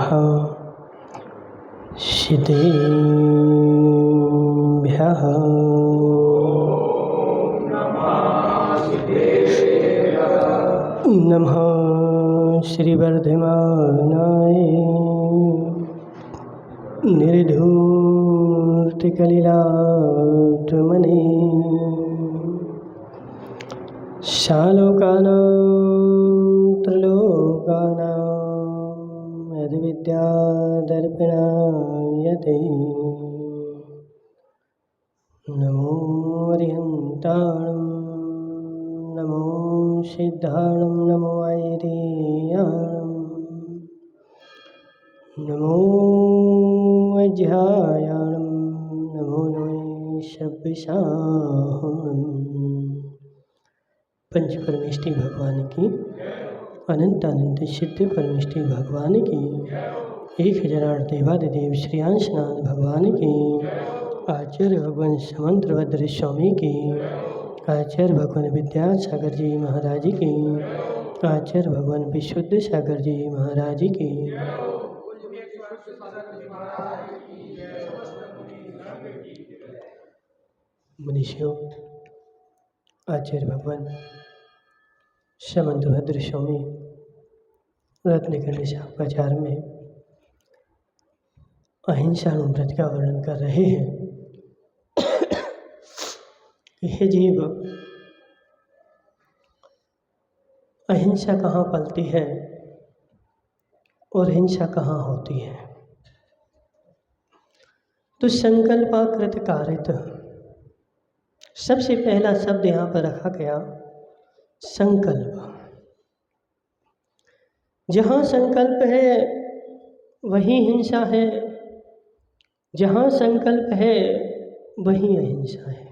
नमः सिद्धेभ्यः नमः श्रीवर्धमानाय निर्धूर्तिकलिलाटमने शालोकानां त्रिलोकानां यद्विद्यादर्पिणाय ते नमो अरिहन्ताणं नमो सिद्धाणं नमो ऐरियाणं नमो अज्ञायाणं नमो नैशब्दशाहणम्। पंच परमेष्टि भगवान की अनंत अनंत सिद्ध परमेष्टि भगवान की 1008 देवादिदेव श्रीयांशनाथ भगवान की आचार्य भगवान समंतभद्र स्वामी की आचार्य भगवान विद्यासागर जी महाराज की आचार्य भगवान विशुद्ध सागर जी महाराज की मनीषियों आचार्य भगवान समंतभद्र स्वामी रत्नखंड शाखाचार में अहिंसा व्रत का वर्णन कर रहे हैं। हे जीव, अहिंसा कहाँ पलती है और हिंसा कहाँ होती है? तो संकल्पाकृत कारित सबसे पहला शब्द यहाँ पर रखा गया, संकल्प। जहाँ संकल्प है वहीं हिंसा है, जहाँ संकल्प है वहीं अहिंसा है।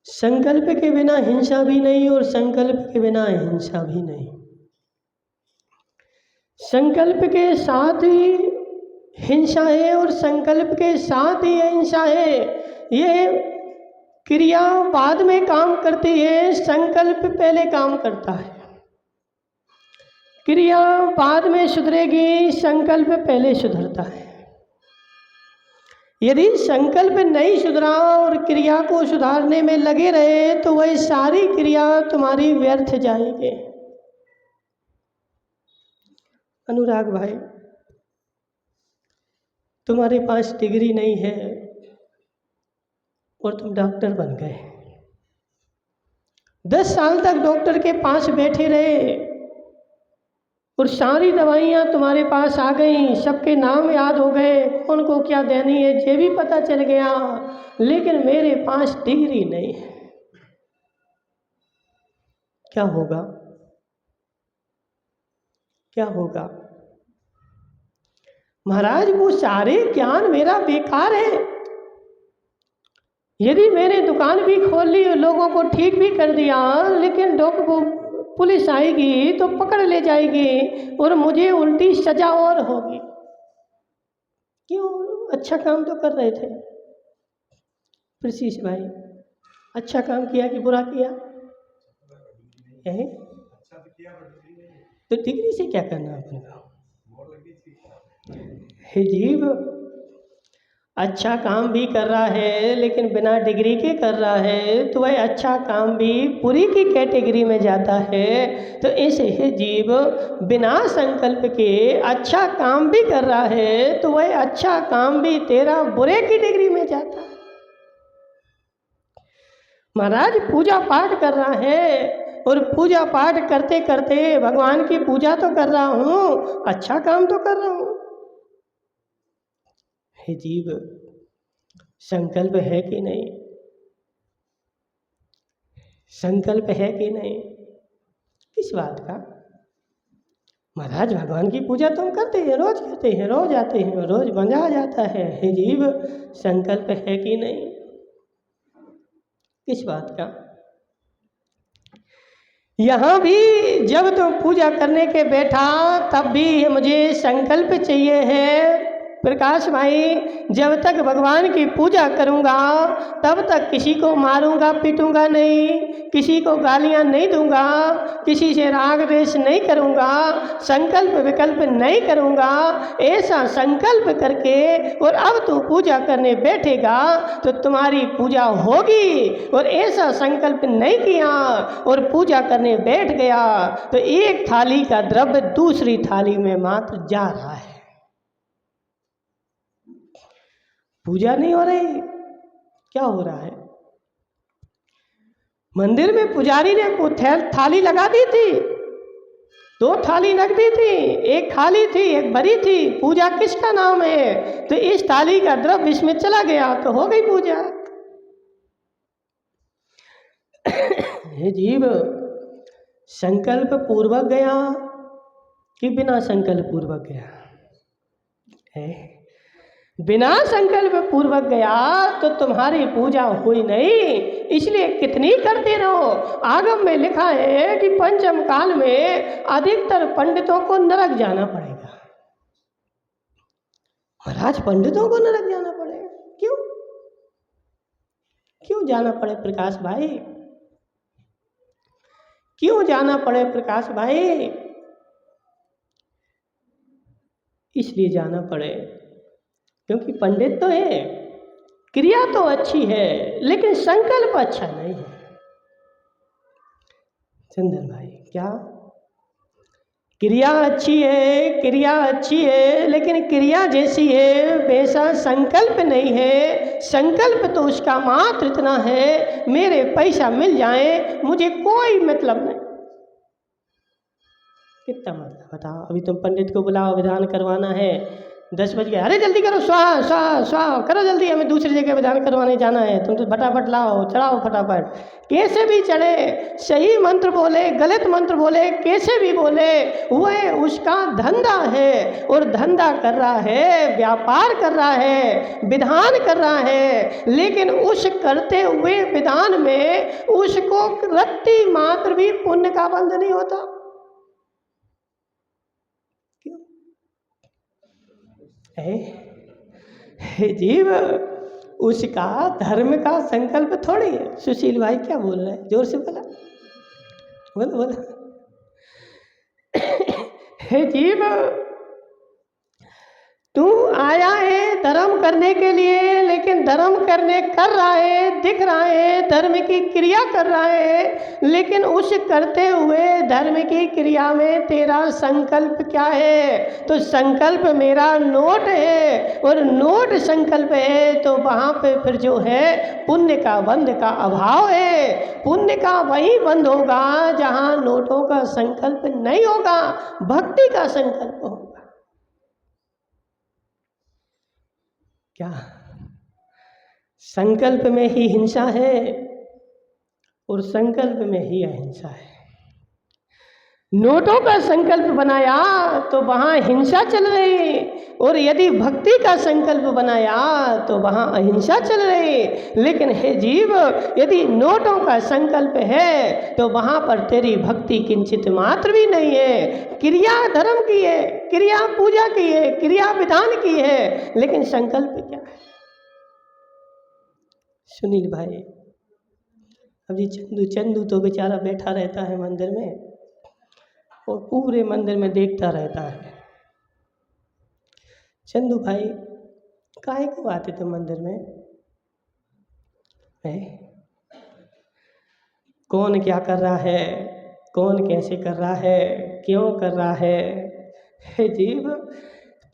संकल्प के बिना हिंसा भी नहीं और संकल्प के बिना अहिंसा भी नहीं। संकल्प के साथ ही हिंसा है और संकल्प के साथ ही अहिंसा है। ये क्रिया बाद में काम करती है, संकल्प पहले काम करता है। क्रिया बाद में सुधरेगी, संकल्प पहले सुधरता है। यदि संकल्प नहीं सुधरा और क्रिया को सुधारने में लगे रहे तो वह सारी क्रिया तुम्हारी व्यर्थ जाएगी। अनुराग भाई, तुम्हारे पास डिग्री नहीं है और तुम डॉक्टर बन गए। 10 साल तक डॉक्टर के पास बैठे रहे और सारी दवाइयाँ तुम्हारे पास आ गई, सबके नाम याद हो गए, कौन को क्या देनी है ये भी पता चल गया, लेकिन मेरे पास डिग्री नहीं है। क्या होगा? क्या होगा? महाराज, वो सारे ज्ञान मेरा बेकार है। यदि मैंने दुकान भी खोल ली, लोगों को ठीक भी कर दिया, लेकिन पुलिस आएगी तो पकड़ ले जाएगी और मुझे उल्टी सजा और होगी। क्यों? अच्छा काम तो कर रहे थे। प्रशीष भाई, अच्छा काम किया कि बुरा किया? तो डिग्री से क्या करना अपने को? हे जीव, अच्छा काम भी कर रहा है लेकिन बिना डिग्री के कर रहा है तो वह अच्छा काम भी बुरी की कैटेगरी में जाता है। तो ऐसे हे जीव, बिना संकल्प के अच्छा काम भी कर रहा है तो वह अच्छा काम भी तेरा बुरे की डिग्री में जाता है। महाराज, पूजा पाठ कर रहा है और पूजा पाठ करते करते भगवान की पूजा तो कर रहा हूँ, अच्छा काम तो कर रहा हूँ। हे जीव, संकल्प है कि नहीं? संकल्प है कि नहीं? किस बात का? महाराज, भगवान की पूजा तो हम करते हैं, रोज करते हैं, रोज आते हैं, रोज बंधा जाता है। हे जीव, संकल्प है कि नहीं? किस बात का? यहाँ भी जब तुम पूजा करने के बैठा तब भी मुझे संकल्प चाहिए है प्रकाश भाई, जब तक भगवान की पूजा करूँगा तब तक किसी को मारूंगा पीटूंगा नहीं, किसी को गालियाँ नहीं दूंगा, किसी से राग द्वेष नहीं करूँगा, संकल्प विकल्प नहीं करूँगा। ऐसा संकल्प करके और अब तू पूजा करने बैठेगा तो तुम्हारी पूजा होगी। और ऐसा संकल्प नहीं किया और पूजा करने बैठ गया तो एक थाली का द्रव्य दूसरी थाली में मात्र जा रहा है, पूजा नहीं हो रही। क्या हो रहा है? मंदिर में पुजारी ने थाली लगा दी थी, 2 थाली रख दी थी, एक खाली थी एक भरी थी। पूजा किसका नाम है? तो इस थाली का द्रव्य इसमें चला गया तो हो गई पूजा। हे जीव, संकल्प पूर्वक गया कि बिना संकल्प पूर्वक गया है? बिना संकल्प पूर्वक गया तो तुम्हारी पूजा हुई नहीं, इसलिए कितनी करते रहो। आगम में लिखा है कि पंचम काल में अधिकतर पंडितों को नरक जाना पड़ेगा। महाराज, पंडितों को नरक जाना पड़ेगा? क्यों क्यों जाना पड़े प्रकाश भाई? क्यों जाना पड़े प्रकाश भाई? इसलिए जाना पड़े क्योंकि पंडित तो है, क्रिया तो अच्छी है लेकिन संकल्प अच्छा नहीं है। चंदन भाई, क्या क्रिया अच्छी है, क्रिया अच्छी है लेकिन क्रिया जैसी है वैसा संकल्प नहीं है। संकल्प तो उसका मात्र इतना है, मेरे पैसा मिल जाए मुझे कोई मतलब नहीं। कितना मतलब बताओ? अभी तुम पंडित को बुलाओ, विधान करवाना है, 10 बज गए, अरे जल्दी करो, स्वाहा स्वाहा स्वाहा करो जल्दी, हमें दूसरी जगह विधान करवाने जाना है, तुम तो फटाफट लाओ, चढ़ाओ फटाफट। कैसे भी चढ़े, सही मंत्र बोले गलत मंत्र बोले, कैसे भी बोले, वह उसका धंधा है और धंधा कर रहा है, व्यापार कर रहा है, विधान कर रहा है। लेकिन उस करते हुए विधान में उसको रत्ती मात्र भी पुण्य का बंध नहीं होता। हे जीव, उसका धर्म का संकल्प थोड़ी है। सुशील भाई क्या बोल रहे हैं? जोर से बोला, बोला बोला। हे जीव, तू आया है धर्म करने के लिए, लेकिन धर्म कर रहा है, दिख रहा है, धर्म की क्रिया कर रहा है, लेकिन उस करते हुए धर्म की क्रिया में तेरा संकल्प क्या है? तो संकल्प मेरा नोट है और नोट संकल्प है तो वहाँ पे फिर जो है पुण्य का बंध का अभाव है। पुण्य का वही बंध होगा जहाँ नोटों का संकल्प नहीं होगा, भक्ति का संकल्प होगा। क्या संकल्प में ही हिंसा है और संकल्प में ही अहिंसा है। नोटों का संकल्प बनाया तो वहाँ हिंसा चल रही, और यदि भक्ति का संकल्प बनाया तो वहाँ अहिंसा चल रही। लेकिन हे जीव, यदि नोटों का संकल्प है तो वहाँ पर तेरी भक्ति किंचित मात्र भी नहीं है। क्रिया धर्म की है, क्रिया पूजा की है, क्रिया विधान की है, लेकिन संकल्प क्या है? सुनील भाई, अभी चंदू तो बेचारा बैठा रहता है मंदिर में और पूरे मंदिर में देखता रहता है। चंदू भाई, काहे को आते थे मंदिर में? कौन क्या कर रहा है, कौन कैसे कर रहा है, क्यों कर रहा है? हे जीव,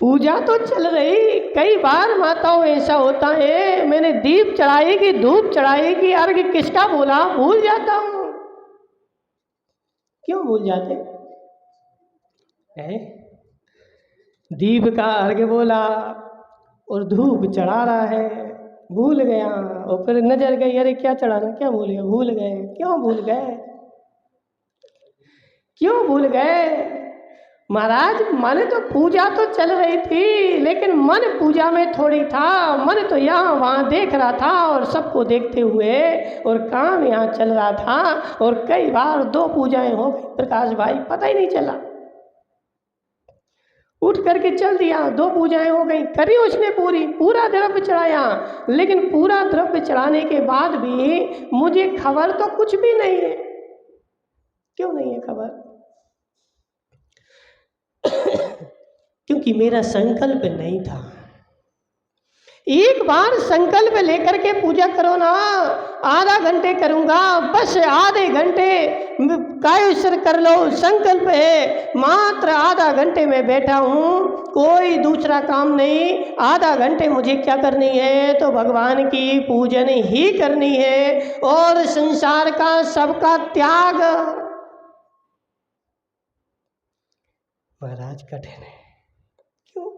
पूजा तो चल रही। कई बार माताओं ऐसा होता है, मैंने दीप चढ़ाई कि धूप चढ़ाई कि अर्घ किसका बोला भूल जाता हूँ। क्यों भूल जाते हैं? दीप का अर्घ बोला और धूप चढ़ा रहा है, भूल गया, और फिर नजर गई, अरे क्या चढ़ाना, क्या भूल गए, भूल गए। क्यों भूल गए? क्यों भूल गए? महाराज, मन तो पूजा तो चल रही थी, लेकिन मन पूजा में थोड़ी था। मन तो यहाँ वहाँ देख रहा था और सबको देखते हुए, और काम यहाँ चल रहा था। और कई बार 2 पूजाएं हो गई प्रकाश भाई, पता ही नहीं चला। उठ करके चल दिया, 2 पूजाएं हो गई, करी उसने पूरा द्रव्य चढ़ाया, लेकिन पूरा द्रव्य चढ़ाने के बाद भी मुझे खबर तो कुछ भी नहीं है। क्यों नहीं है खबर? क्योंकि मेरा संकल्प नहीं था। एक बार संकल्प लेकर के पूजा करो ना, आधा घंटे करूंगा, बस आधे घंटे कायेश्वर कर लो, संकल्प है, मात्र आधा घंटे में बैठा हूँ, कोई दूसरा काम नहीं, आधा घंटे मुझे क्या करनी है, तो भगवान की पूजन ही करनी है और संसार का सबका त्याग। महाराज कठिन है। क्यों?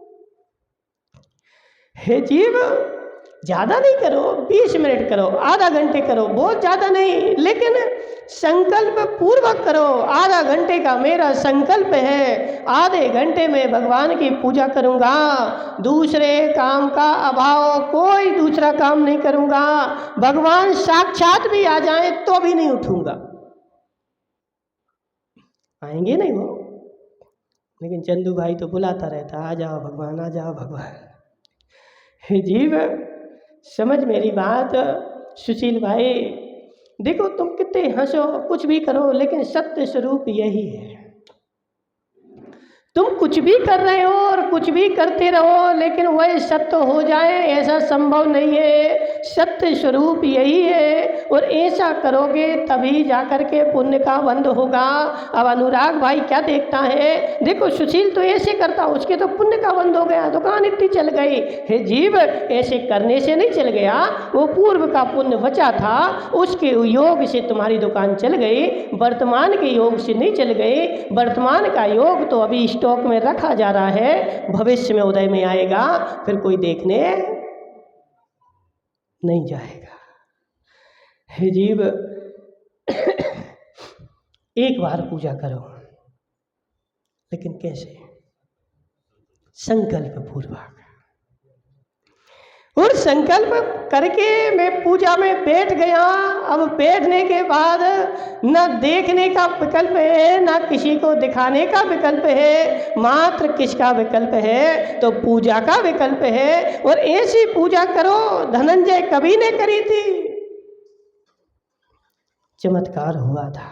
हे जीव, ज़्यादा नहीं करो, 20 मिनट करो, आधा घंटे करो, बहुत ज़्यादा नहीं, लेकिन संकल्प पूर्वक करो। आधा घंटे का मेरा संकल्प है, आधे घंटे में भगवान की पूजा करूँगा, दूसरे काम का अभाव, कोई दूसरा काम नहीं करूँगा। भगवान साक्षात भी आ जाए तो भी नहीं उठूँगा। आएंगे नहीं वो, लेकिन चंदू भाई तो बुलाता रहता, आ जाओ भगवान, आ जाओ भगवान। हे जीव, समझ मेरी बात। सुशील भाई देखो, तुम कितने हंसो, कुछ भी करो, लेकिन सत्य स्वरूप यही है। तुम कुछ भी कर रहे हो और कुछ भी करते रहो, लेकिन वह सत्य हो जाए ऐसा संभव नहीं है। सत्य स्वरूप यही है, और ऐसा करोगे तभी जाकर के पुण्य का बंध होगा। अब अनुराग भाई क्या देखता है, देखो सुशील तो ऐसे करता, उसके तो पुण्य का बंध हो गया, दुकान इतनी चल गई। हे जीव, ऐसे करने से नहीं चल गया, वो पूर्व का पुण्य बचा था, उसके योग से तुम्हारी दुकान चल गई, वर्तमान के योग से नहीं चल गई। वर्तमान का योग तो अभी स्टॉक में रखा जा रहा है, भविष्य में उदय में आएगा, फिर कोई देखने नहीं जाएगा। हे जीव, एक बार पूजा करो, लेकिन कैसे? संकल्प पूर्वक। और संकल्प करके मैं पूजा में बैठ गया। अब बैठने के बाद न देखने का विकल्प है, न किसी को दिखाने का विकल्प है, मात्र किसका विकल्प है, तो पूजा का विकल्प है। और ऐसी पूजा करो, धनंजय कवि ने करी थी, चमत्कार हुआ था।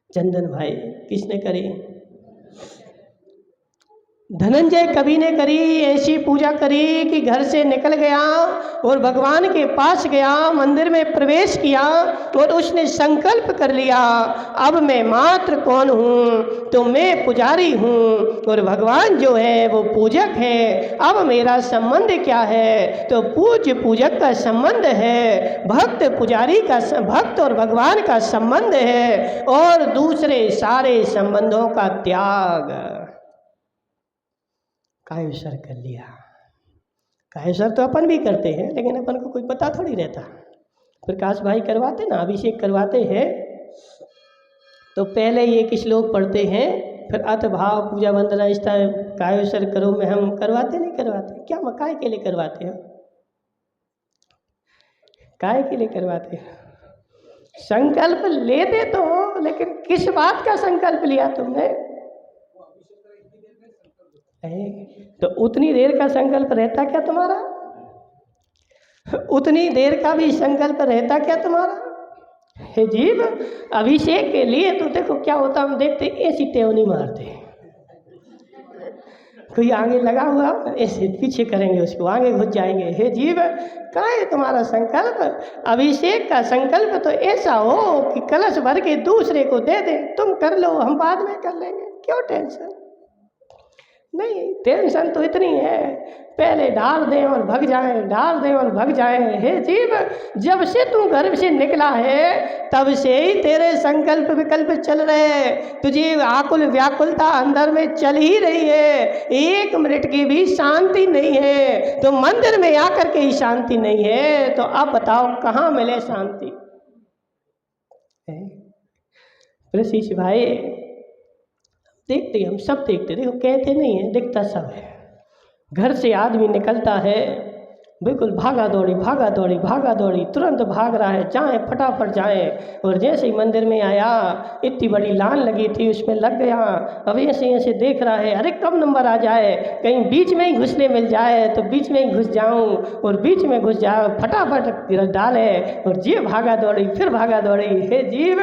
चंदन भाई किसने करी? धनंजय कवि ने करी। ऐसी पूजा करी कि घर से निकल गया और भगवान के पास गया, मंदिर में प्रवेश किया और उसने संकल्प कर लिया, अब मैं मात्र कौन हूँ, तो मैं पुजारी हूँ और भगवान जो है वो पूजक है। अब मेरा संबंध क्या है, तो पूज्य पूजक का संबंध है, भक्त पुजारी का, भक्त और भगवान का संबंध है, और दूसरे सारे संबंधों का त्याग। कायेश्वर कर लिया। कायेश्वर तो अपन भी करते हैं, लेकिन अपन को कोई पता थोड़ी रहता। प्रकाश भाई करवाते ना, अभिषेक करवाते हैं, तो पहले ये किस लोग पढ़ते हैं, फिर अत भाव पूजा वंदना इस तरह कायेश्वर करो में हम करवाते नहीं करवाते। क्या काय के लिए करवाते हो? काय के लिए करवाते हो? संकल्प लेते तो हो, लेकिन किस बात का संकल्प लिया तुमने? तो उतनी देर का संकल्प रहता क्या तुम्हारा? उतनी देर का भी संकल्प रहता क्या तुम्हारा? हे जीव, अभिषेक के लिए तो देखो क्या होता, हम देखते ऐसी टेव नहीं मारते, कोई आगे लगा हुआ ऐसे पीछे करेंगे उसको, आगे घुस जाएंगे। हे जीव, क्या है तुम्हारा संकल्प? अभिषेक का संकल्प तो ऐसा हो कि कलश भर के दूसरे को दे दे, तुम कर लो, हम बाद में कर लेंगे, क्यों टेंशन? नहीं, टेंशन तो इतनी है, पहले डाल दें और भग जाएं, डाल दें और भग जाएं। हे जीव, जब से तू गर्भ से निकला है तब से ही तेरे संकल्प विकल्प चल रहे हैं, तुझे आकुल व्याकुलता अंदर में चल ही रही है, 1 मिनट की भी शांति नहीं है। तो मंदिर में आकर के ही शांति नहीं है, तो अब बताओ कहाँ मिले शांति? प्रशीष भाई देखते, हम सब देखते, देखो कहते नहीं है, दिखता सब है। घर से आदमी निकलता है, बिल्कुल भागा दौड़ी तुरंत भाग रहा है, जाए फटाफट जाए। और जैसे ही मंदिर में आया, इतनी बड़ी लाइन लगी थी, उसमें लग गया। अब ऐसे ऐसे देख रहा है, अरे कब नंबर आ जाए, कहीं बीच में ही घुसने मिल जाए तो बीच में ही घुस जाऊं, और बीच में घुस जाओ, फटाफट डाले। और ये भागा दौड़ी, फिर भागा दौड़ी। हे जीव,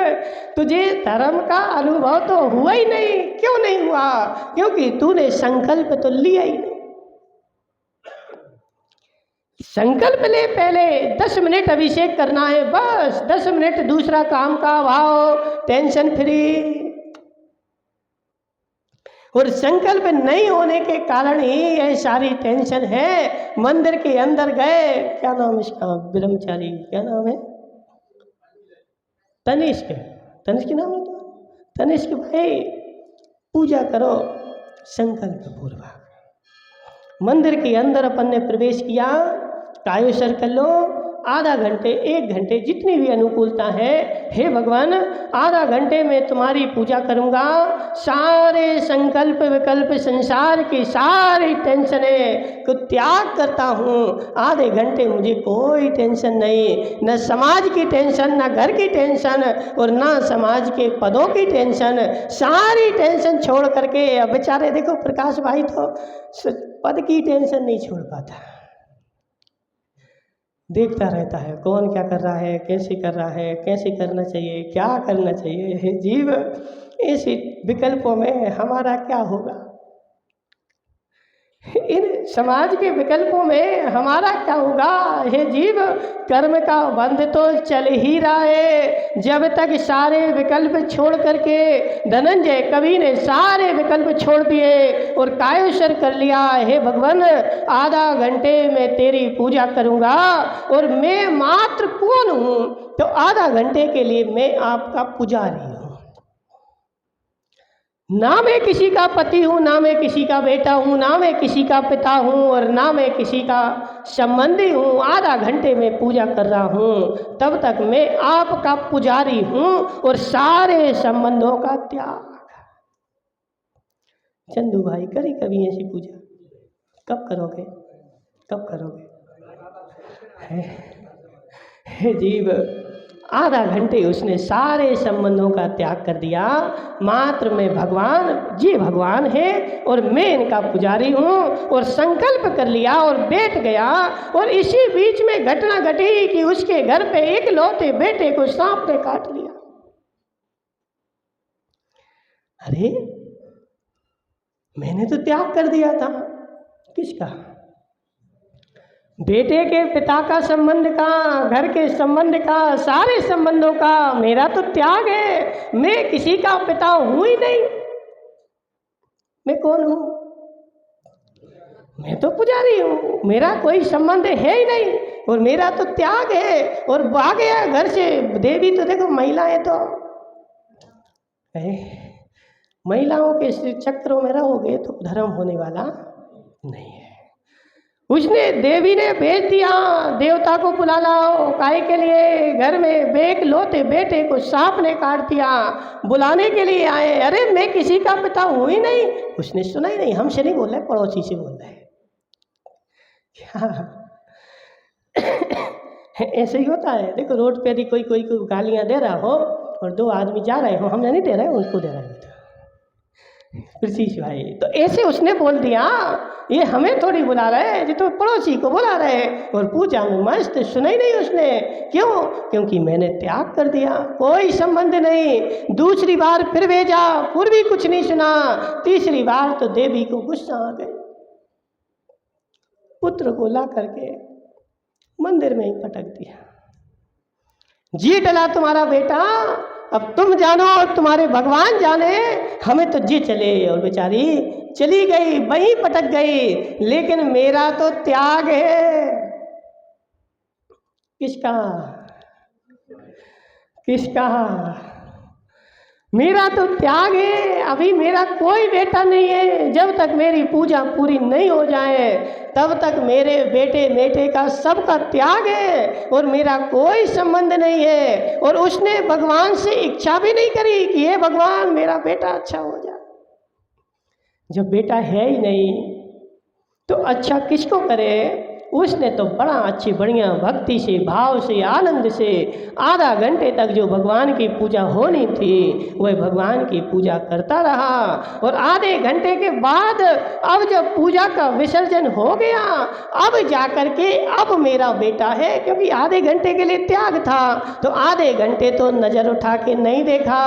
तुझे धर्म का अनुभव तो हुआ ही नहीं। क्यों नहीं हुआ? क्योंकि तूने संकल्प तो लिया ही नहीं। संकल्प ले, पहले 10 मिनट अभिषेक करना है, बस 10 मिनट, दूसरा काम का भाव, टेंशन फ्री। और संकल्प नहीं होने के कारण ही यह सारी टेंशन है। मंदिर के अंदर गए, क्या नाम इसका, ब्रह्मचारी, क्या नाम है, तनिष्क, तनिष्क नाम है तो, तनिष्क भाई पूजा करो संकल्प पूर्वक। मंदिर के अंदर अपन ने प्रवेश किया, कायोसर कर लो, आधा घंटे 1 घंटे जितनी भी अनुकूलता है, हे भगवान आधा घंटे में तुम्हारी पूजा करूंगा, सारे संकल्प विकल्प संसार की सारी टेंशनें को त्याग करता हूँ। आधे घंटे मुझे कोई टेंशन नहीं, न समाज की टेंशन, न घर की टेंशन, और न समाज के पदों की टेंशन। सारी टेंशन छोड़ करके, अब बेचारे देखो प्रकाश भाई तो पद की टेंशन नहीं छोड़ पाता, देखता रहता है कौन क्या कर रहा है, कैसे कर रहा है, कैसे करना चाहिए, क्या करना चाहिए। हे जीव, इस विकल्पों में हमारा क्या होगा? इन समाज के विकल्पों में हमारा क्या होगा? हे जीव, कर्म का बंध तो चल ही रहा है। जब तक सारे विकल्प छोड़ करके, धनंजय कवि ने सारे विकल्प छोड़ दिए और कायोसर कर लिया। हे भगवान, आधा घंटे में तेरी पूजा करूंगा, और मैं मात्र कौन हूँ? तो आधा घंटे के लिए मैं आपका पुजारी हूँ। ना मैं किसी का पति हूँ, ना मैं किसी का बेटा हूँ, ना मैं किसी का पिता हूँ, और ना मैं किसी का संबंधी हूँ। आधा घंटे में पूजा कर रहा हूँ, तब तक मैं आपका पुजारी हूँ, और सारे संबंधों का त्याग। चंदू भाई, करी कभी ऐसी पूजा? कब करोगे, कब करोगे? हे जीव, आधा घंटे उसने सारे संबंधों का त्याग कर दिया। मात्र मैं भगवान, ये भगवान है और मैं इनका पुजारी हूँ, और संकल्प कर लिया और बैठ गया। और इसी बीच में घटना घटी कि उसके घर पे इकलौते बेटे को सांप ने काट लिया। अरे मैंने तो त्याग कर दिया था। किसका? बेटे के पिता का संबंध का, घर के संबंध का, सारे संबंधों का मेरा तो त्याग है। मैं किसी का पिता हूं ही नहीं। मैं कौन हूं? मैं तो पुजारी हूं, मेरा कोई संबंध है ही नहीं, और मेरा तो त्याग है। और भाग गया घर से। देवी तो देखो, महिलाएं तो महिलाओं के चक्रों में रहोगे तो धर्म होने वाला नहीं है। उसने, देवी ने भेज दिया, देवता को बुला लाओ, काहे के लिए? घर में बेक लोते बेटे को सांप ने काट दिया, बुलाने के लिए आए। अरे मैं किसी का पिता हूं ही नहीं। उसने सुना ही नहीं, हमसे नहीं बोल रहे, पड़ोसी से बोल रहे। ऐसे ही होता है। देखो रोड पे यदि कोई कोई गालियां दे रहा हो और 2 आदमी जा रहे हो, हमने नहीं दे रहे, उनको दे रहे हैं, प्रतीश भाई, तो ऐसे उसने बोल दिया, ये हमें थोड़ी बुला रहे हैं, ये तो पड़ोसी को बुला रहे हैं। और पूजा में मस्त, सुना ही नहीं उसने। क्यों? क्योंकि मैंने त्याग कर दिया, कोई संबंध नहीं। दूसरी बार फिर भेजा, फिर भी कुछ नहीं सुना। तीसरी बार तो देवी को गुस्सा आ गई, पुत्र को ला करके मंदिर में ही पटक दिया। जी डला तुम्हारा बेटा, अब तुम जानो और तुम्हारे भगवान जाने, हमें तो जी चले। और बेचारी चली गई, वहीं पटक गई। लेकिन मेरा तो त्याग है। किसका? किसका? मेरा तो त्याग है। अभी मेरा कोई बेटा नहीं है। जब तक मेरी पूजा पूरी नहीं हो जाए, तब तक मेरे बेटे बेटे का सबका त्याग है, और मेरा कोई संबंध नहीं है। और उसने भगवान से इच्छा भी नहीं करी कि हे भगवान मेरा बेटा अच्छा हो जाए। जब बेटा है ही नहीं तो अच्छा किसको करे? उसने तो बड़ा अच्छी बढ़िया भक्ति से, भाव से, आनंद से आधा घंटे तक जो भगवान की पूजा होनी थी वह भगवान की पूजा करता रहा। और आधे घंटे के बाद अब जब पूजा का विसर्जन हो गया, अब जाकर के अब मेरा बेटा है, क्योंकि आधे घंटे के लिए त्याग था तो आधे घंटे तो नज़र उठा के नहीं देखा।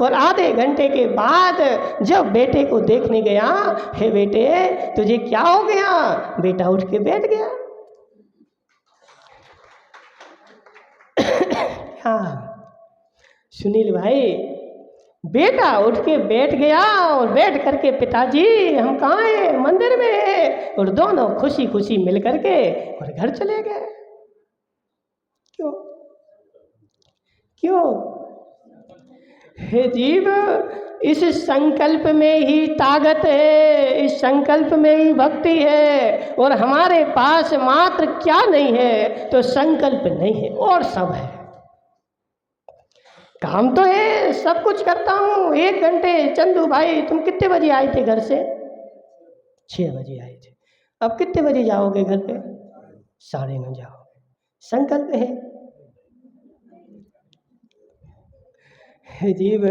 और आधे घंटे के बाद जब बेटे को देखने गया, हे बेटे तुझे क्या हो गया, बेटा उठ के बैठ गया। हाँ सुनील भाई, बेटा उठ के बैठ गया और बैठ करके पिताजी हम कहाँ हैं, मंदिर में है, और दोनों खुशी खुशी मिल करके और घर चले गए। क्यों क्यों? हे जीव, इस संकल्प में ही ताकत है, इस संकल्प में ही भक्ति है। और हमारे पास मात्र क्या नहीं है, तो संकल्प नहीं है और सब है। काम तो है, सब कुछ करता हूँ। 1 घंटे, चंदू भाई तुम कितने बजे आए थे घर से? 6 बजे आए थे। अब कितने बजे जाओगे घर पे? 9:30 जाओगे। संकल्प है जीव।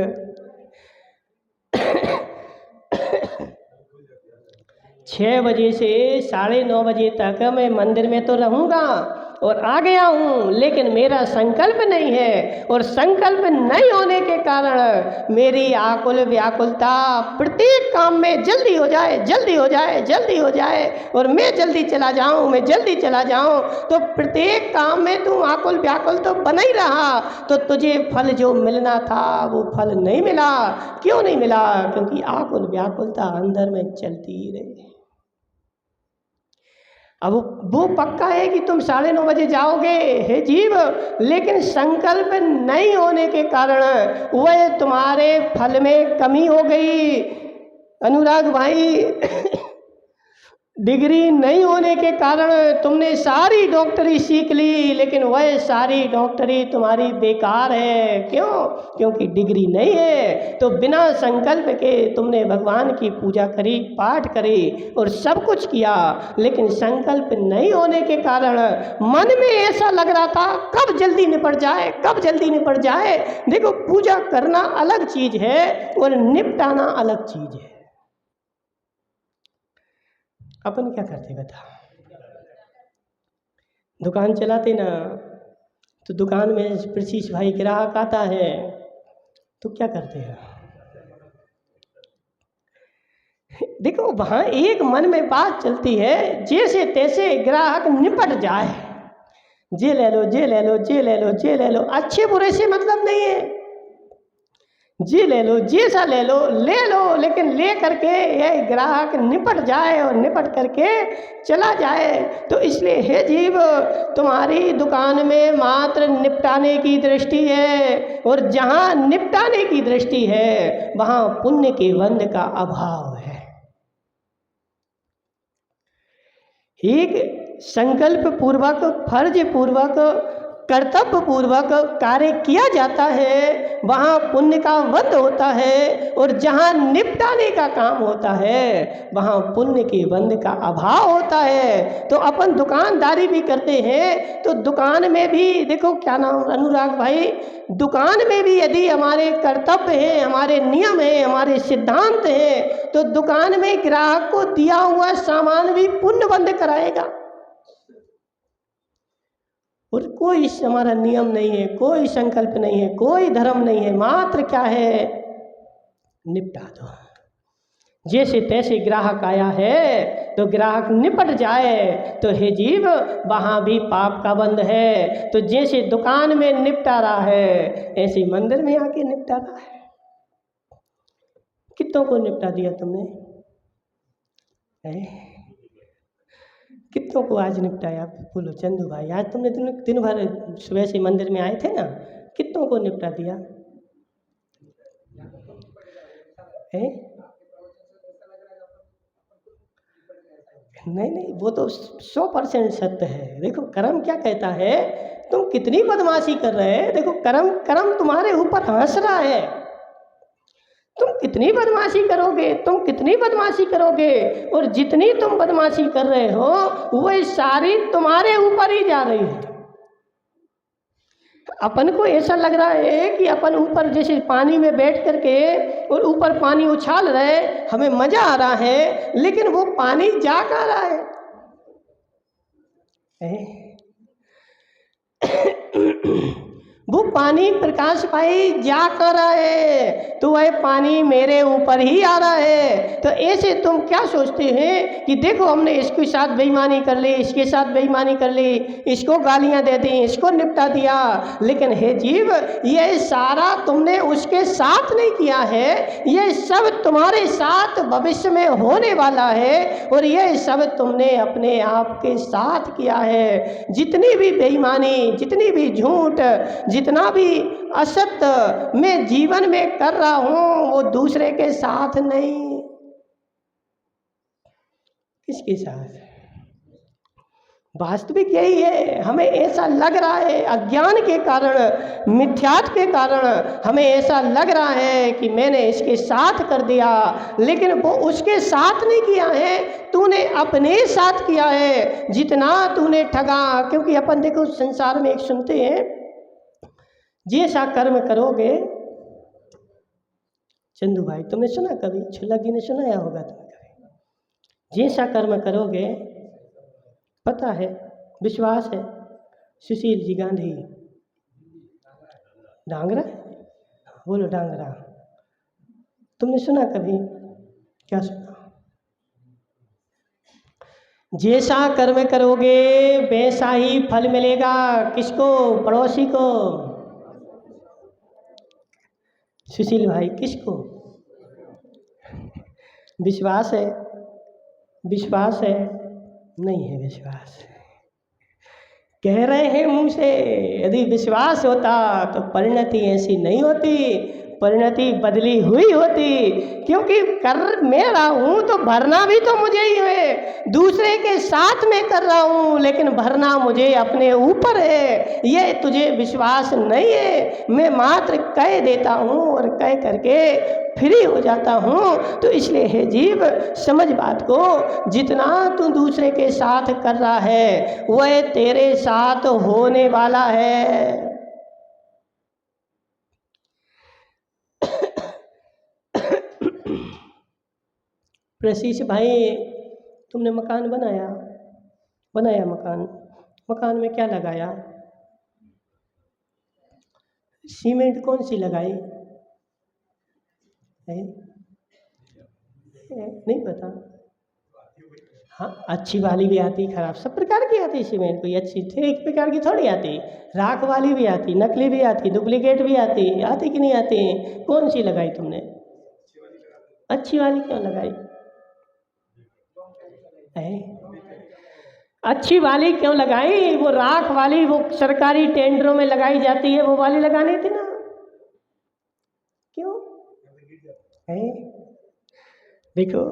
6 बजे से 9:30 बजे तक मैं मंदिर में तो रहूँगा और आ गया हूँ, लेकिन मेरा संकल्प नहीं है। और संकल्प नहीं होने के कारण मेरी आकुल व्याकुलता प्रत्येक काम में जल्दी हो जाए, जल्दी हो जाए, जल्दी हो जाए, और मैं जल्दी चला जाऊँ, मैं जल्दी चला जाऊँ। तो प्रत्येक काम में तू आकुल व्याकुल तो बना ही रहा, तो तुझे फल जो मिलना था वो फल नहीं मिला। क्यों नहीं मिला? क्योंकि आकुल व्याकुलता अंदर में चलती ही रही। अब वो पक्का है कि तुम 9:30 बजे जाओगे, हे जीव, लेकिन संकल्प नहीं होने के कारण वह तुम्हारे फल में कमी हो गई। अनुराग भाई डिग्री नहीं होने के कारण तुमने सारी डॉक्टरी सीख ली, लेकिन वह सारी डॉक्टरी तुम्हारी बेकार है। क्यों? क्योंकि डिग्री नहीं है। तो बिना संकल्प के तुमने भगवान की पूजा करी, पाठ करी और सब कुछ किया, लेकिन संकल्प नहीं होने के कारण मन में ऐसा लग रहा था कब जल्दी निपट जाए, कब जल्दी निपट जाए। देखो, पूजा करना अलग चीज है और निपटाना अलग चीज है। अपन क्या करते बता? दुकान चलाते ना, तो दुकान में प्रशीष भाई ग्राहक आता है तो क्या करते हैं? देखो, वहाँ एक मन में बात चलती है, जैसे तैसे ग्राहक निपट जाए, जे ले लो, जे ले लो, जे ले लो, जे ले लो, अच्छे बुरे से मतलब नहीं है, जी ले लो, जैसा ले लो, ले लो, लेकिन ले करके यह ग्राहक निपट जाए और निपट करके चला जाए। तो इसलिए हे जीव, तुम्हारी दुकान में मात्र निपटाने की दृष्टि है, और जहाँ निपटाने की दृष्टि है वहाँ पुण्य के बंध का अभाव है। एक संकल्प पूर्वक, फर्ज पूर्वक, कर्तव्य पूर्वक कार्य किया जाता है, वहाँ पुण्य का बंध होता है, और जहाँ निपटाने का काम होता है वहाँ पुण्य के बंध का अभाव होता है। तो अपन दुकानदारी भी करते हैं, तो दुकान में भी देखो, क्या नाम अनुराग भाई, दुकान में भी यदि हमारे कर्तव्य हैं, हमारे नियम हैं, हमारे सिद्धांत हैं, तो दुकान में ग्राहक को दिया हुआ सामान भी पुण्य बंध कराएगा। और कोई हमारा नियम नहीं है, कोई संकल्प नहीं है, कोई धर्म नहीं है, मात्र क्या है, निपटा दो। जैसे तैसे ग्राहक आया है तो ग्राहक निपट जाए, तो हे जीव, वहाँ भी पाप का बंध है। तो जैसे दुकान में निपटा रहा है, ऐसे मंदिर में आके निपटा रहा है। कितनों को निपटा दिया तुमने? कितनों को आज निपटाया? बोलो चंदू भाई, आज तुमने दिन भर सुबह से मंदिर में आए थे ना, कितनों को निपटा दिया है? नहीं, वो तो 100% सत्य है। देखो, कर्म क्या कहता है, तुम कितनी बदमाशी कर रहे हैं, देखो कर्म तुम्हारे ऊपर हंस रहा है, तुम इतनी बदमाशी करोगे, तुम कितनी बदमाशी करोगे, और जितनी तुम बदमाशी कर रहे हो वही सारी तुम्हारे ऊपर ही जा रही है। अपन को ऐसा लग रहा है कि अपन ऊपर जैसे पानी में बैठ करके और ऊपर पानी उछाल रहे, हमें मजा आ रहा है, लेकिन वो पानी जा कहाँ रहा है? वो पानी प्रकाश भाई जा कर रहा है, तो वह पानी मेरे ऊपर ही आ रहा है। तो ऐसे तुम क्या सोचते हैं कि देखो हमने इसके साथ बेईमानी कर ली, इसके साथ बेईमानी कर ली, इसको गालियां दे दी, इसको निपटा दिया, लेकिन हे जीव, ये सारा तुमने उसके साथ नहीं किया है, ये सब तुम्हारे साथ भविष्य में होने वाला है, और ये सब तुमने अपने आप के साथ किया है। जितनी भी बेईमानी, जितनी भी झूठ, जितना भी असत्य मैं जीवन में कर रहा हूं, वो दूसरे के साथ नहीं, किसके साथ? वास्तविक यही है। हमें ऐसा लग रहा है, अज्ञान के कारण, मिथ्यात्व के कारण हमें ऐसा लग रहा है कि मैंने इसके साथ कर दिया, लेकिन वो उसके साथ नहीं किया है, तूने अपने साथ किया है। जितना तूने ठगा, क्योंकि अपन देखो संसार में एक सुनते हैं, जैसा कर्म करोगे, चंदू भाई तुमने सुना कभी? छुल्लक जी ने सुनाया होगा तुम्हें कभी, जैसा कर्म करोगे, पता है, विश्वास है। सुशील जी गांधी, डांगरा, बोलो डांगरा, तुमने सुना कभी? क्या सुना? जैसा कर्म करोगे वैसा ही फल मिलेगा। किसको? पड़ोसी को। सुशील भाई किसको? विश्वास है? विश्वास है? नहीं है विश्वास। कह रहे हैं मुंह से, यदि विश्वास होता तो परिणति ऐसी नहीं होती, परिणति बदली हुई होती, क्योंकि कर मैं रहा हूँ तो भरना भी तो मुझे ही है। दूसरे के साथ में कर रहा हूँ, लेकिन भरना मुझे अपने ऊपर है। ये तुझे विश्वास नहीं है, मैं मात्र कह देता हूँ और कह करके फ्री हो जाता हूँ। तो इसलिए हे जीव, समझ बात को, जितना तू दूसरे के साथ कर रहा है वह तेरे साथ होने वाला है। प्रशीष भाई, तुमने मकान बनाया, मकान में क्या लगाया? सीमेंट कौन सी लगाई है? नहीं पता? हाँ, अच्छी वाली भी आती, खराब, सब प्रकार की आती सीमेंट। कोई अच्छी एक प्रकार की थोड़ी आती, राख वाली भी आती, नकली भी आती, डुप्लीकेट भी आती कि नहीं आती? कौन सी लगाई तुमने? अच्छी वाली क्यों लगाई है? अच्छी वाली क्यों लगाई? वो राख वाली वो सरकारी टेंडरों में लगाई जाती है, वो वाली लगानी थी ना, क्यों है? देखो,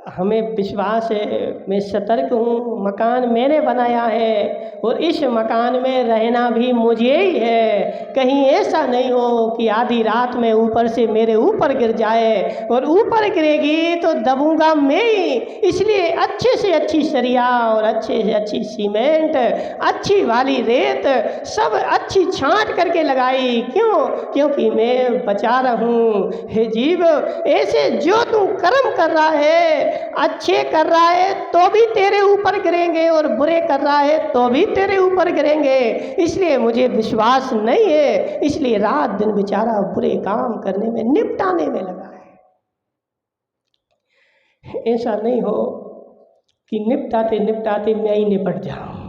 हमें विश्वास है, मैं सतर्क हूँ, मकान मैंने बनाया है और इस मकान में रहना भी मुझे ही है। कहीं ऐसा नहीं हो कि आधी रात में ऊपर से मेरे ऊपर गिर जाए, और ऊपर गिरेगी तो दबूंगा मैं ही। इसलिए अच्छे से अच्छी सरिया और अच्छे से अच्छी सीमेंट, अच्छी वाली रेत सब अच्छी छांट करके लगाई। क्यों? क्योंकि मैं बचा रहा हूँ। हे जीव, ऐसे जो तू कर्म कर रहा है, अच्छे कर रहा है तो भी तेरे ऊपर गिरेंगे, और बुरे कर रहा है तो भी तेरे ऊपर गिरेंगे। इसलिए मुझे विश्वास नहीं है, इसलिए रात दिन बेचारा बुरे काम करने में, निपटाने में लगा है। ऐसा नहीं हो कि निपटाते निपटाते मैं ही निपट जाऊं।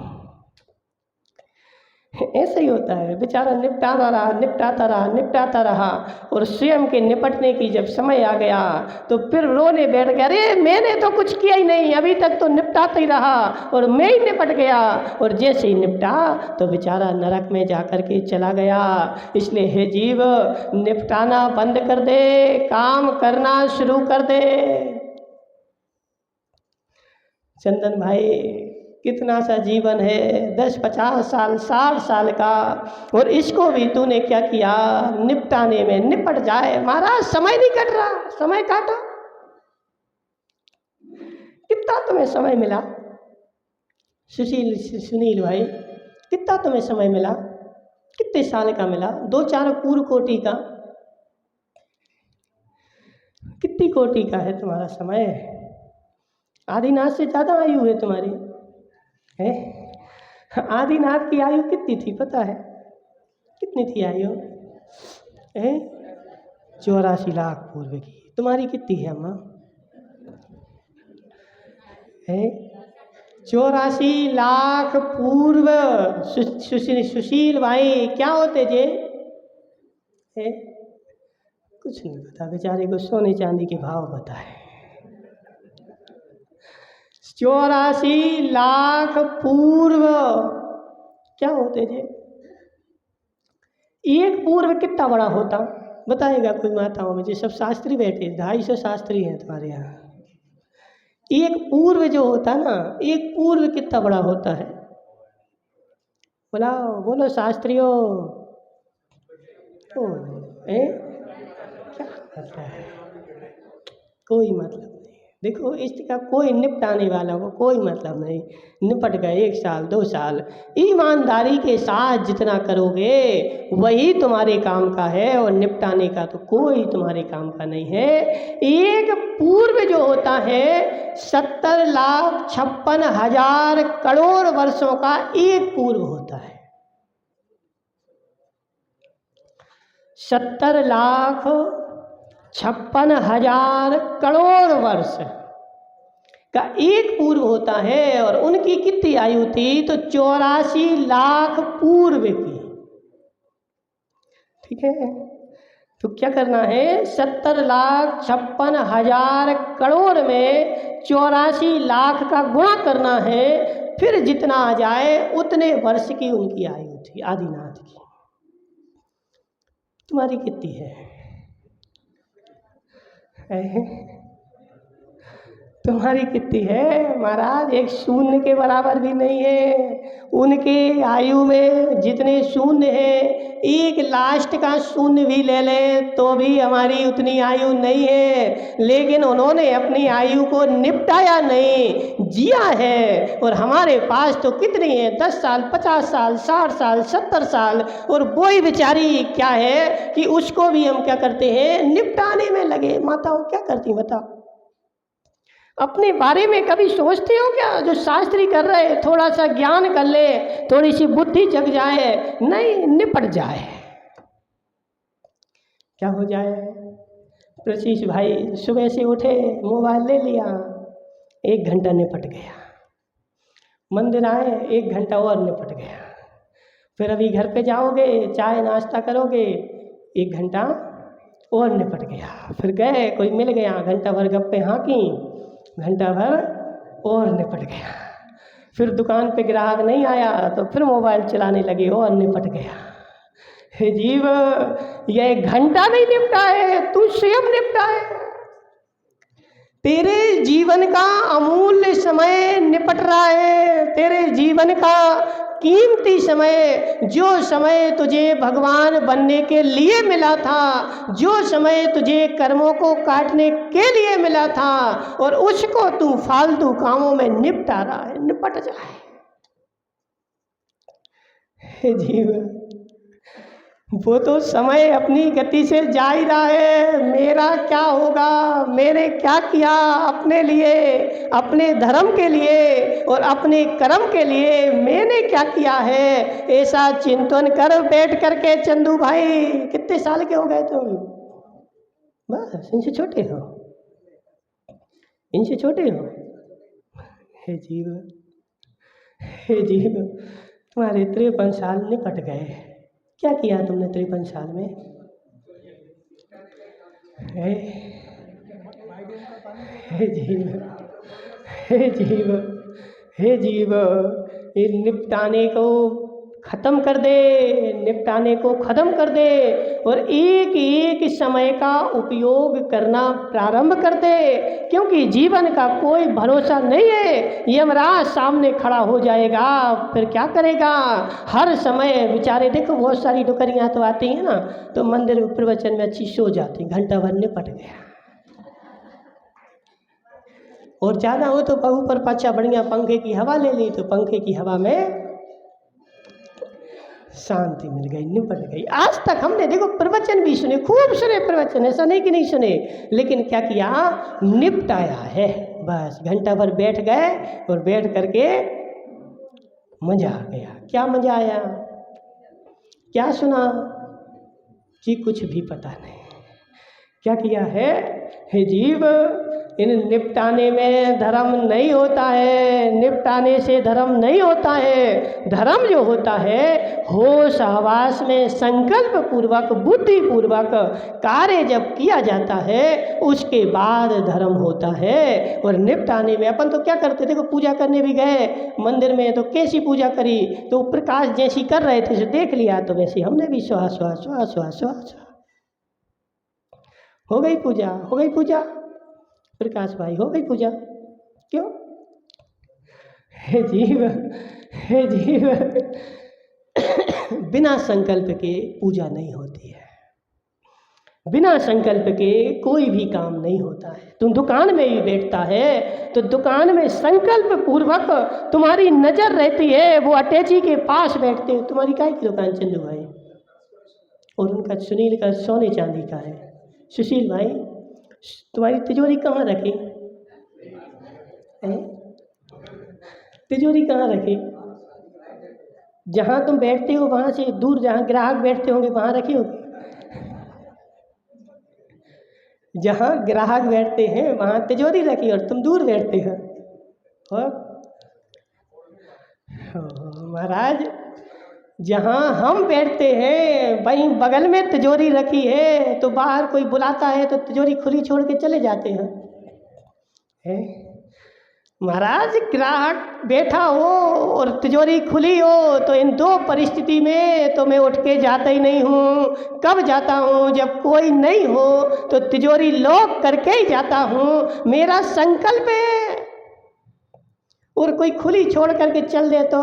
ऐसा ही होता है, बेचारा निपटाता रहा और स्वयं के निपटने की जब समय आ गया तो फिर रोने बैठ गया, अरे मैंने तो कुछ किया ही नहीं, अभी तक तो निपटाता ही रहा और मैं ही निपट गया। और जैसे ही निपटा तो बेचारा नरक में जाकर के चला गया। इसलिए हे जीव, निपटाना बंद कर दे, काम करना शुरू कर दे। चंदन भाई कितना सा जीवन है, 10-50 साल, 60 साल का, और इसको भी तूने क्या किया, निपटाने में निपट जाए। महाराज समय नहीं कट रहा, समय काटो। कितना तुम्हें समय मिला सुनील भाई, कितना तुम्हें समय मिला, कितने साल का मिला? 2-4 पूर्व कोटि का, कितनी कोटि का है तुम्हारा समय? आदिनाथ से ज़्यादा आयु है तुम्हारी है। आदिनाथ की आयु कितनी थी पता है? कितनी थी आयु है? 84 लाख पूर्व की। तुम्हारी कितनी है अम्मा? है 84 लाख पूर्व। सुशील भाई क्या होते जे है? कुछ नहीं पता, बेचारे को सोने चांदी के भाव पता है। 84 लाख पूर्व क्या होते थे? एक पूर्व कितना बड़ा होता बताएगा कोई माताओं में? जो सब शास्त्री बैठे, 250 शास्त्री हैं तुम्हारे यहाँ। एक पूर्व जो होता ना, एक पूर्व कितना बड़ा होता है? बोलाओ, बोलो शास्त्रियों। क्या होता है? कोई मतलब नहीं। देखो इसका कोई निपटाने वाला को कोई मतलब नहीं। निपट गए 1 साल 2 साल, ईमानदारी के साथ जितना करोगे वही तुम्हारे काम का है, और निपटाने का तो कोई तुम्हारे काम का नहीं है। एक पूर्व जो होता है 70,56,000 करोड़ वर्षों का एक पूर्व होता है। 70,56,000 करोड़ वर्ष का एक पूर्व होता है। और उनकी कितनी आयु थी? तो 84 लाख पूर्व की। ठीक है, तो क्या करना है? 70,56,000 करोड़ में 84 लाख का गुणा करना है, फिर जितना आ जाए उतने वर्ष की उनकी आयु थी आदिनाथ की। तुम्हारी कितनी है? तुम्हारी कितनी है महाराज? एक शून्य के बराबर भी नहीं है। उनके आयु में जितने शून्य है, एक लास्ट का शून्य भी ले ले तो भी हमारी उतनी आयु नहीं है। लेकिन उन्होंने अपनी आयु को निपटाया नहीं, जिया है। और हमारे पास तो कितनी है, 10 साल, 50 साल, 60 साल, 70 साल। और वही बेचारी क्या है कि उसको भी हम क्या करते हैं, निपटाने में लगे। माताओं क्या करती बताओ? अपने बारे में कभी सोचते हो क्या? जो शास्त्री कर रहे, थोड़ा सा ज्ञान कर ले, थोड़ी सी बुद्धि जग जाए, नहीं निपट जाए। क्या हो जाए? प्रशीष भाई सुबह से उठे, मोबाइल ले लिया, 1 घंटा निपट गया। मंदिर आए, 1 घंटा और निपट गया। फिर अभी घर पे जाओगे, चाय नाश्ता करोगे, 1 घंटा और निपट गया। फिर गए, कोई मिल गया, घंटा भर गप्पे हाँकी, घंटा भर और निपट गया। फिर दुकान पे ग्राहक नहीं आया तो फिर मोबाइल चलाने लगे और निपट गया। हे जीव, यह 1 घंटा नहीं निपटा है, तू स्वयं निपटा है। तेरे जीवन का अमूल्य समय निपट रहा है। तेरे जीवन का कीमती समय, जो समय तुझे भगवान बनने के लिए मिला था, जो समय तुझे कर्मों को काटने के लिए मिला था, और उसको तू फालतू कामों में निपटा रहा है। निपट जाए हे जीवन, वो तो समय अपनी गति से जा ही रहा है। मेरा क्या होगा, मैंने क्या किया अपने लिए, अपने धर्म के लिए और अपने कर्म के लिए मैंने क्या किया है, ऐसा चिंतन कर बैठ करके। चंदू भाई कितने साल के हो गए तुम? बस इनसे छोटे हो, इनसे छोटे हो। हे जीव, हे जीव, तुम्हारे 53 साल निपट गए। क्या किया तुमने 53 साल में? हे जीव, हे जीव, हे जीव, ये निपटाने को ख़त्म कर दे, निपटाने को ख़त्म कर दे और एक एक समय का उपयोग करना प्रारंभ कर दे, क्योंकि जीवन का कोई भरोसा नहीं है। यमराज सामने खड़ा हो जाएगा, फिर क्या करेगा? हर समय बेचारे, देखो बहुत सारी डुकरियाँ तो आती हैं ना, तो मंदिर प्रवचन में अच्छी सो जाती, घंटा भर निपट गया। और ज़्यादा हो तो ऊपर पाछा बढ़िया पंखे की हवा ले ली, तो पंखे की हवा में शांति मिल गई, निपट गई। आज तक हमने देखो प्रवचन भी सुने, खूब सुने प्रवचन, ऐसा नहीं कि नहीं सुने, लेकिन क्या किया? निपटाया है। बस घंटा भर बैठ गए और बैठ करके मजा आ गया। क्या मजा आया? क्या सुना कि कुछ भी पता नहीं। क्या किया है? हे जीव, इन निपटाने में धर्म नहीं होता है, निपटाने से धर्म नहीं होता है। धर्म जो होता है होश हवास में संकल्प पूर्वक, बुद्धि पूर्वक कार्य जब किया जाता है उसके बाद धर्म होता है। और निपटाने में अपन तो क्या करते, देखो पूजा करने भी गए मंदिर में तो कैसी पूजा करी, तो प्रकाश जैसी कर रहे थे जो देख लिया, तो वैसे हमने भी स्वाहा स्वाहा स्वाहा स्वाहा स्वाहा, हो गई पूजा, हो गई पूजा। प्रकाश भाई हो गई पूजा। क्यों? हे जीव, हे जीव, बिना संकल्प के पूजा नहीं होती है, बिना संकल्प के कोई भी काम नहीं होता है। तुम दुकान में भी बैठता है तो दुकान में संकल्प पूर्वक तुम्हारी नजर रहती है, वो अटैची के पास बैठते हो। तुम्हारी काय की दुकान चंदू भाई? और उनका सुनील का सोने चांदी का है। सुशील भाई, तुम्हारी तिजोरी कहाँ रखी? तिजोरी कहाँ रखी? जहाँ तुम बैठते हो वहाँ से दूर, जहाँ ग्राहक बैठते होंगे वहाँ रखी होगी। जहाँ ग्राहक बैठते हैं वहाँ तिजोरी रखी और तुम दूर बैठते हो। और महाराज, जहाँ हम बैठते हैं वहीं बगल में तिजोरी रखी है, तो बाहर कोई बुलाता है तो तिजोरी खुली छोड़ के चले जाते हैं। महाराज, ग्राहक बैठा हो और तिजोरी खुली हो तो इन दो परिस्थिति में तो मैं उठ के जाता ही नहीं हूँ। कब जाता हूँ? जब कोई नहीं हो तो तिजोरी लॉक करके ही जाता हूँ, मेरा संकल्प है। और कोई खुली छोड़ करके चल दे तो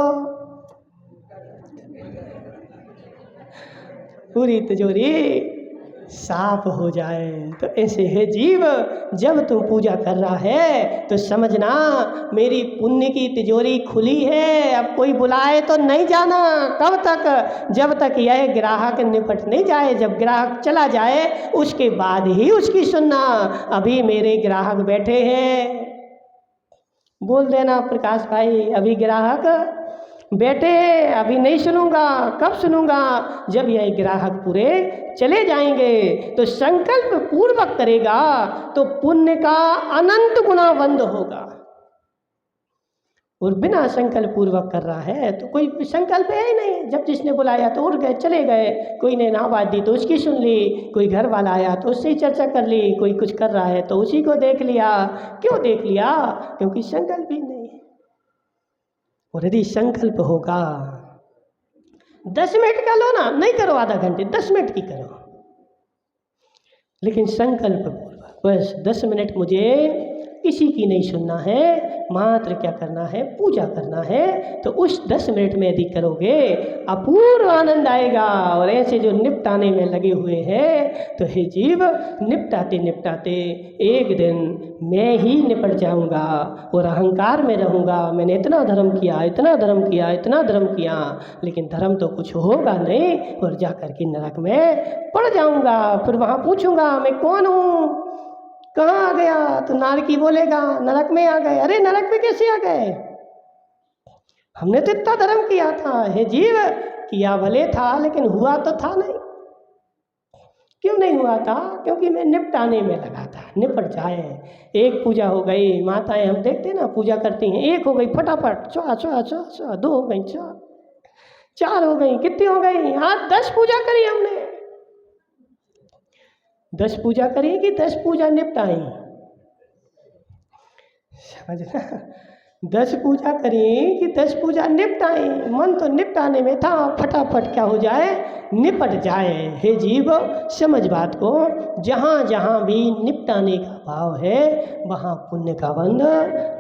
पूरी तिजोरी साफ हो जाए। तो ऐसे है जीव, जब तुम पूजा कर रहा है तो समझना मेरी पुण्य की तिजोरी खुली है, अब कोई बुलाए तो नहीं जाना। कब तक? जब तक यह ग्राहक निपट नहीं जाए। जब ग्राहक चला जाए उसके बाद ही उसकी सुनना। अभी मेरे ग्राहक बैठे हैं, बोल देना प्रकाश भाई अभी ग्राहक बैठे, अभी नहीं सुनूंगा। कब सुनूंगा? जब यह ग्राहक पूरे चले जाएंगे। तो संकल्प पूर्वक करेगा तो पुण्य का अनंत गुना बंद होगा। और बिना संकल्प पूर्वक कर रहा है तो कोई संकल्प है ही नहीं। जब जिसने बुलाया तो उड़ गए, चले गए। कोई ने आवाज़ दी तो उसकी सुन ली, कोई घर वाला आया तो उससे ही चर्चा कर ली, कोई कुछ कर रहा है तो उसी को देख लिया। क्यों देख लिया? क्योंकि संकल्प ही नहीं। और यदि संकल्प होगा, 10 मिनट का लो ना, नहीं करो आधा घंटे, 10 मिनट की करो, लेकिन संकल्प पूर्वक। बस 10 मिनट मुझे किसी की नहीं सुनना है, मात्र क्या करना है? पूजा करना है। तो उस 10 मिनट में यदि करोगे अपूर्व आनंद आएगा। और ऐसे जो निपटाने में लगे हुए हैं तो हे जीव, निपटाते निपटाते एक दिन मैं ही निपट जाऊंगा और अहंकार में रहूंगा। मैंने इतना धर्म किया, इतना धर्म किया, इतना धर्म किया, लेकिन धर्म तो कुछ होगा नहीं और जाकर के नरक में पड़ जाऊंगा। फिर वहाँ पूछूंगा मैं कौन हूँ, कहाँ आ गया? तो नारकी बोलेगा नरक में आ गए। अरे नरक में कैसे आ गए? हमने तो इतना धर्म किया था। हे जीव, किया भले था लेकिन हुआ तो था नहीं। क्यों नहीं हुआ था? क्योंकि मैं निपटाने में लगा था, निपट जाए। एक पूजा हो गई, माताएं हम देखते ना पूजा करती हैं, एक हो गई फटाफट, चुआ चुआ चुआ चुआ, 2 हो गई, 4 हो गई, कितनी हो गई? हाँ 10 पूजा करी हमने। 10 पूजा करी कि 10 पूजा निपटाई? समझना। 10 पूजा करें कि 10 पूजा निपटाएं। मन तो निपटाने में था, फटाफट क्या हो जाए, निपट जाए। हे जीव समझ बात को, जहाँ जहाँ भी निपटाने का भाव है वहाँ पुण्य का बंध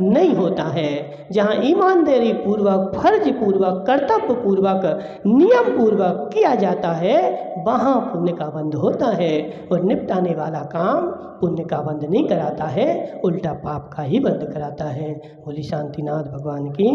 नहीं होता है। जहाँ ईमानदारी पूर्वक, फर्ज पूर्वक, कर्तव्य पूर्वक, नियम पूर्वक किया जाता है वहाँ पुण्य का बंध होता है। और निपटाने वाला काम पुण्य का बंध नहीं कराता है, उल्टा पाप का ही बंध कराता है। बोली शांतिनाथ भगवान की।